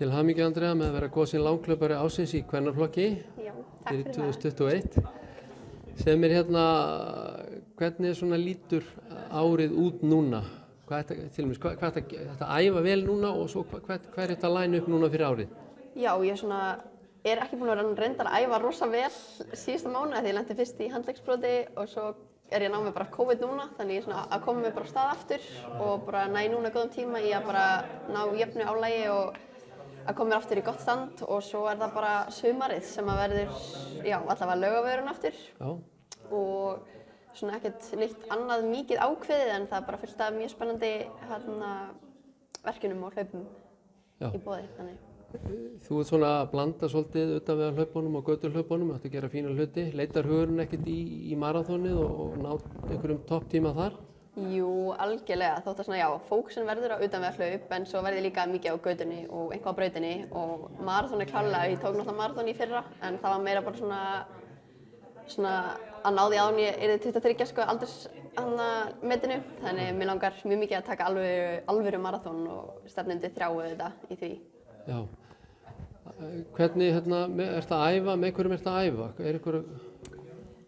Til hamingju Andrea með að vera kosin langhlaupari ársins í kvennaflokki Já, takk fyrir fyrir 2021. Segðu mér hérna, hvernig svona lítur árið út núna? Hvað ertu að æfa vel núna og svo hvað er þetta að læna upp núna fyrir árið? Já, ég er ekki búin að reynda að æfa rosa vel síðustu mánuði því ég lenti fyrst í handleggsbroti og svo er ég ná mig bara COVID núna, þannig ég er að koma mig bara á stað aftur og bara næ núna góðum tíma í að bara ná jöfnu álagi og að koma mér aftur í gott stand og svo er það bara sumarið sem að verður, já, allavega Laugavegurinn aftur. Já. Og svona ekkert neitt annað mikið ákveðið en það er bara fullt af mjög spennandi verkjunum og hlaupum í boði, þannig. Þú ert svona að blanda svolítið utan við hlaupunum og götuhlaupunum, ættu að gera fína hluti. Leitar hugurinn ekkert í maraþonið og ná einhverjum topptíma þar? Jú, algjörlega. Þótt að svona, já, fókusin verður á utan við hlaup en svo verður ég líka mikið á götunni og eitthvað á brautinni og maraþon er klárlega, ég tók náttúrulega maraþon í fyrra en það var meira bara svona að ná því áður en ég yrði 23 sko aldursmetinu, þannig mér langar mjög mikið að taka alvöru maraþon og stefni undir 3 þetta í því. Já. Hvernig ertu að æfa, með hverjum ertu að æfa?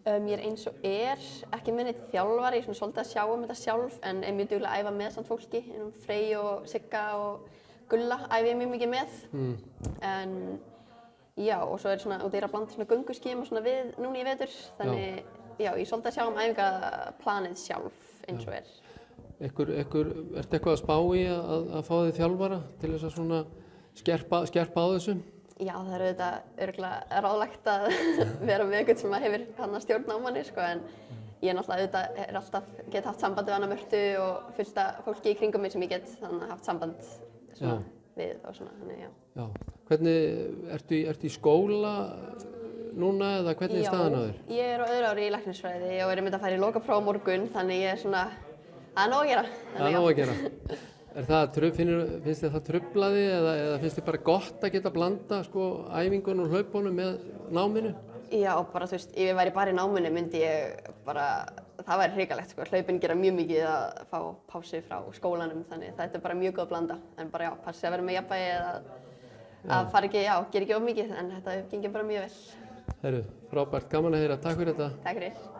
Ég er eins og ekki með neitt þjálfari, ég er svolítið að sjá þetta sjálf en er mjög dugleg að æfa með samt fólki, Frey og Sigga og Gulla æfi ég mjög mikið með. En já, og svo er og þeir að blanda gönguskím og við núna í vetur, þannig já, ég er svolítið að sjá æfingaplanið sjálf eins og er. Ertu eitthvað að spá í að fá þig þjálfara til þess að svona skerpa á þessu? Já, það er auðvitað örugglega ráðlegt að vera með einhvern sem hefur stjórn á manni, sko, en ég náttúrulega alltaf get haft samband við hana Mörtu og fullt af fólki í kringum mig sem ég get haft samband við og svona, þannig, já. Já. Hvernig, ertu í skóla núna eða hvernig er staðan á þér? Já, ég er á öðru ári í læknisfræði og er að fara í lokapróf á morgun, þannig ég er það er nóg að gera. Það er nóg að gera. Finnst þér það trufla þig eða finnst þér bara gott að geta blanda æfingunum og hlaupunum með náminu? Já, bara ef ég væri bara í náminu myndi ég bara, það væri hrikalegt sko. Hlaupin gera mjög mikið að fá pásu frá skólanum, þannig þetta er bara mjög góð að blanda. En bara já, passi að vera með jafnvægi eða að fara ekki, gera ekki of mikið, en þetta gengir bara mjög vel. Heyrðu, frábært, gaman að heyra. Takk fyrir þetta. Takk fyrir.